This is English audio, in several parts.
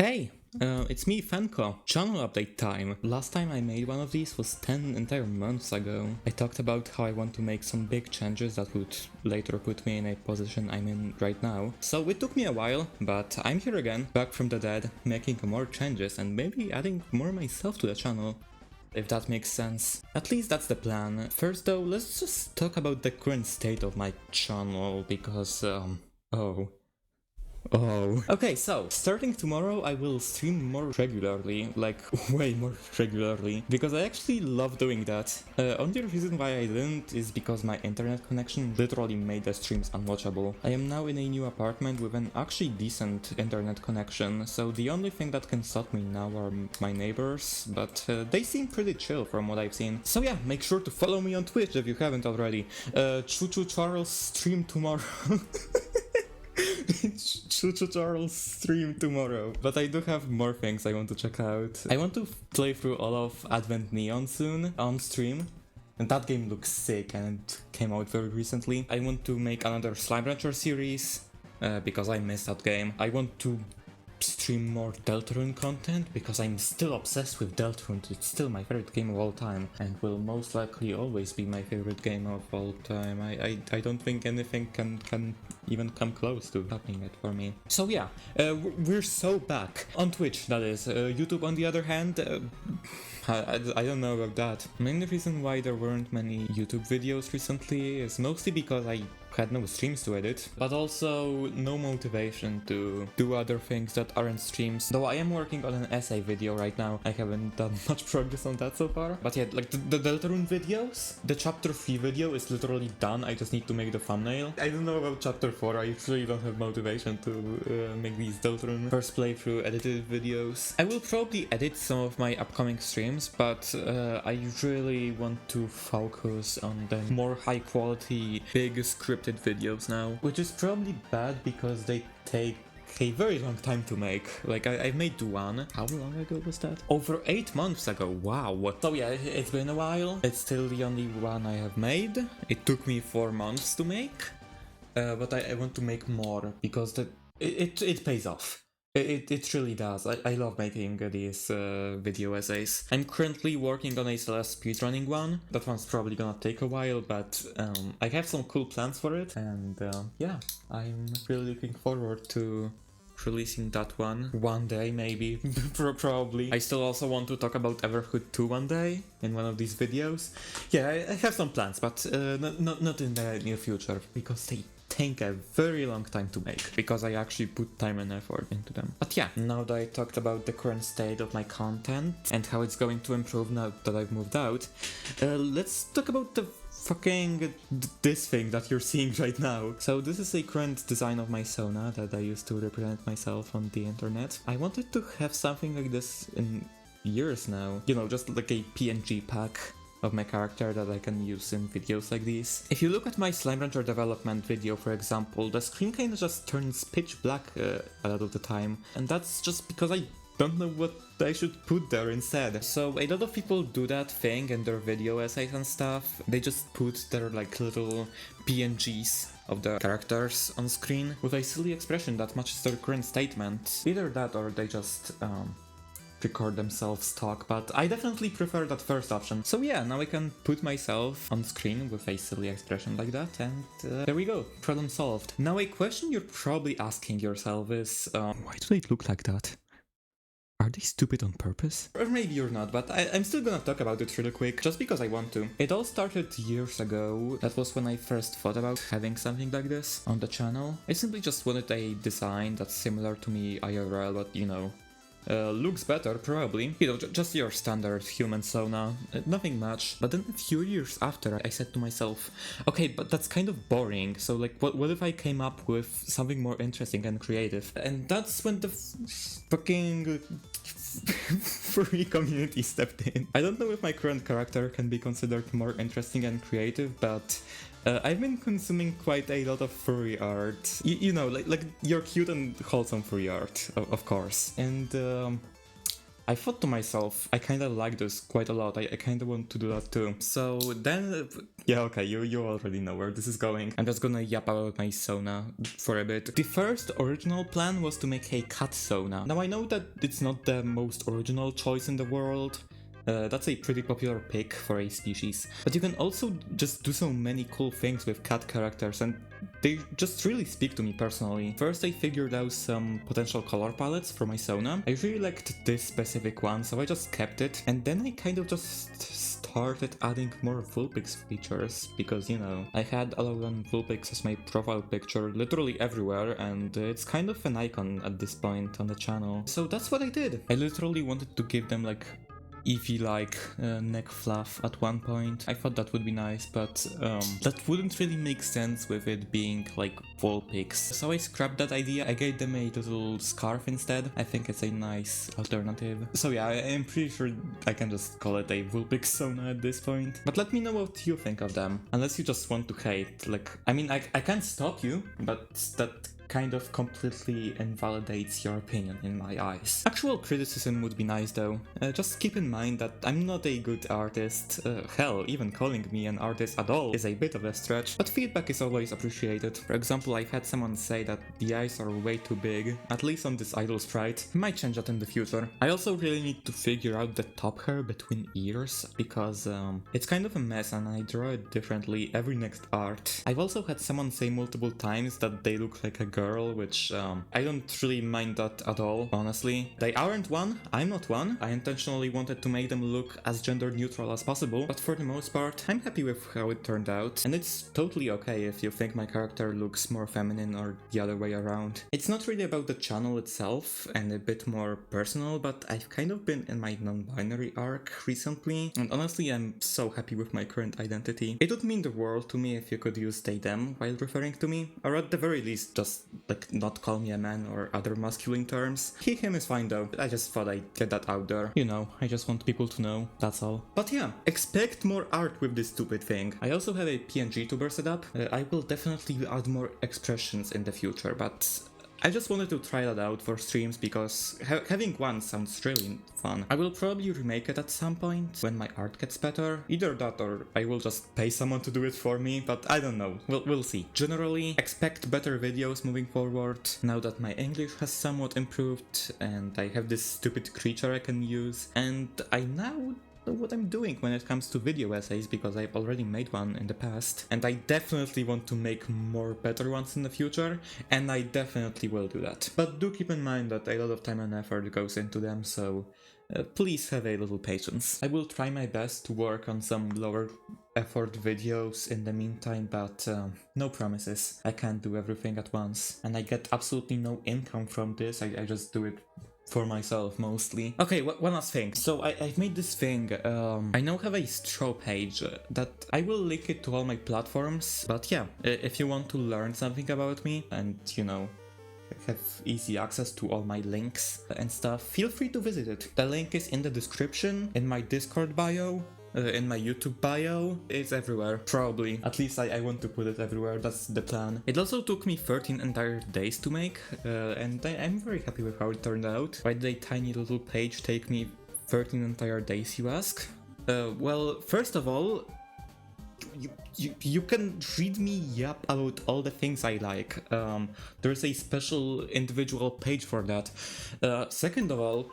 Hey, it's me, FUCKKK. Channel update time. Last time I made one of these was 10 entire months ago. I talked about how I want to make some big changes that would later put me in a position I'm in right now. So it took me a while, but I'm here again, back from the dead, making more changes and maybe adding more myself to the channel. If that makes sense. At least that's the plan. First though, let's just talk about the current state of my channel, because, Okay, so, starting tomorrow I will stream more regularly, like way more regularly, because I actually love doing that. Only reason why I didn't is because my internet connection literally made the streams unwatchable. I am now in a new apartment with an actually decent internet connection, so the only thing that can stop me now are my neighbors, but they seem pretty chill from what I've seen. So yeah, make sure to follow me on Twitch if you haven't already. Choo Charles stream tomorrow. Charles stream tomorrow. But I do have more things I want to check out. I want to play through all of Advent Neon soon on stream. And that game looks sick and it came out very recently. I want to make another Slime Rancher series because I missed that game. I want to stream more Deltarune content because I'm still obsessed with Deltarune. It's still my favorite game of all time and will most likely always be my favorite game of all time. I don't think anything can even come close to happening it for me. So yeah, we're so back on Twitch, that is. YouTube on the other hand, I don't know about that. Main reason why there weren't many YouTube videos recently is mostly because I had no streams to edit, but also no motivation to do other things that aren't streams. Though I am working on an essay video right now, I haven't done much progress on that so far. But yeah, like the Deltarune videos, the chapter 3 video is literally done, I just need to make the thumbnail. I don't know about chapter 4, I usually don't have motivation to make these Deltarune first playthrough edited videos. I will probably edit some of my upcoming streams, but I really want to focus on the more high quality, big scripted videos now, which is probably bad because they take a very long time to make. Like I made one. How long ago was that? Over 8 months ago. Wow. So yeah, it's been a while. It's still the only one I have made. It took me 4 months to make, but I want to make more because it pays off. It really does. I love making these video essays. I'm currently working on a Celeste speedrunning one. That one's probably gonna take a while, but I have some cool plans for it. And yeah, I'm really looking forward to releasing that one day, maybe. Probably. I still also want to talk about Everhood 2 one day in one of these videos. Yeah, I have some plans, but not in the near future, because they take a very long time to make, because I actually put time and effort into them. But yeah, now that I talked about the current state of my content and how it's going to improve now that I've moved out, let's talk about the fucking this thing that you're seeing right now. So this is a current design of my Sona that I used to represent myself on the internet. I wanted to have something like this in years now, you know, just like a PNG pack of my character that I can use in videos like these. If you look at my Slime Rancher development video, for example, the screen kinda just turns pitch black a lot of the time, and that's just because I don't know what I should put there instead. So a lot of people do that thing in their video essays and stuff. They just put their like little PNGs of the characters on screen with a silly expression that matches their current statement. Either that or they just record themselves talk, but I definitely prefer that first option. So yeah, now I can put myself on screen with a silly expression like that, and there we go, problem solved. Now a question you're probably asking yourself is, why do they look like that? Are they stupid on purpose? Or maybe you're not, but I'm still gonna talk about it really quick, just because I want to. It all started years ago. That was when I first thought about having something like this on the channel. I simply just wanted a design that's similar to me IRL, but you know, looks better, probably. You know, just your standard human Sona, nothing much. But then a few years after, I said to myself, okay, but that's kind of boring, so like, what if I came up with something more interesting and creative? And that's when the fucking furry community stepped in. I don't know if my current character can be considered more interesting and creative, but I've been consuming quite a lot of furry art. You know, like your cute and wholesome furry art, of course. And I thought to myself, I kind of like this quite a lot. I kind of want to do that too. So then, yeah, okay, you already know where this is going. I'm just gonna yap about my sauna for a bit. The first original plan was to make a cat sauna. Now I know that it's not the most original choice in the world. That's a pretty popular pick for a species. But you can also just do so many cool things with cat characters, and they just really speak to me personally. First, I figured out some potential color palettes for my sauna. I really liked this specific one, so I just kept it. And then I kind of just started adding more Vulpix features, because, you know, I had Alolan Vulpix as my profile picture literally everywhere, and it's kind of an icon at this point on the channel. So that's what I did. I literally wanted to give them like Eevee-like neck fluff at one point. I thought that would be nice, but that wouldn't really make sense with it being like Vulpix. So I scrapped that idea. I gave them a little scarf instead. I think it's a nice alternative. So yeah, I'm pretty sure I can just call it a Vulpix sauna at this point. But let me know what you think of them. Unless you just want to hate. Like, I mean, I can't stop you, but that kind of completely invalidates your opinion in my eyes. Actual criticism would be nice though. Just keep in mind that I'm not a good artist. Hell, even calling me an artist at all is a bit of a stretch, but feedback is always appreciated. For example, I've had someone say that the eyes are way too big, at least on this idol sprite. Might change that in the future. I also really need to figure out the top hair between ears, because it's kind of a mess and I draw it differently every next art. I've also had someone say multiple times that they look like a girl, which I don't really mind that at all, honestly. They aren't one, I'm not one. I intentionally wanted to make them look as gender neutral as possible, but for the most part, I'm happy with how it turned out. And it's totally okay if you think my character looks more feminine or the other way around. It's not really about the channel itself and a bit more personal, but I've kind of been in my non-binary arc recently, and honestly I'm so happy with my current identity. It would mean the world to me if you could use they them while referring to me, or at the very least just like not call me a man or other masculine terms. He, him is fine though. I just thought I'd get that out there. You know, I just want people to know, that's all. But yeah, expect more art with this stupid thing. I also have a PNG tuber set up. I will definitely add more expressions in the future, but I just wanted to try that out for streams because having one sounds really fun. I will probably remake it at some point when my art gets better. Either that or I will just pay someone to do it for me, but I don't know. We'll see. Generally, expect better videos moving forward now that my English has somewhat improved and I have this stupid creature I can use, and I now know what I'm doing when it comes to video essays because I've already made one in the past, and I definitely want to make more better ones in the future, and I definitely will do that. But do keep in mind that a lot of time and effort goes into them, so please have a little patience. I will try my best to work on some lower effort videos in the meantime, but no promises. I can't do everything at once, and I get absolutely no income from this. I just do it for myself mostly. Okay, one last thing. So I've made this thing. I now have a straw page that I will link it to all my platforms. But yeah, if you want to learn something about me and, you know, have easy access to all my links and stuff, feel free to visit it. The link is in the description, in my Discord bio, in my YouTube bio. It's everywhere, probably. At least I want to put it everywhere, that's the plan. It also took me 13 entire days to make, and I'm very happy with how it turned out. Why did a tiny little page take me 13 entire days, you ask? Well, first of all, you can read me yap about all the things I like. There's a special individual page for that. Second of all,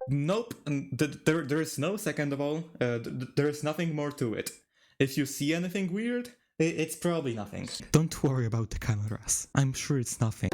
nope, there is no second of all. There is nothing more to it. If you see anything weird, it's probably nothing. Don't worry about the cameras. I'm sure it's nothing.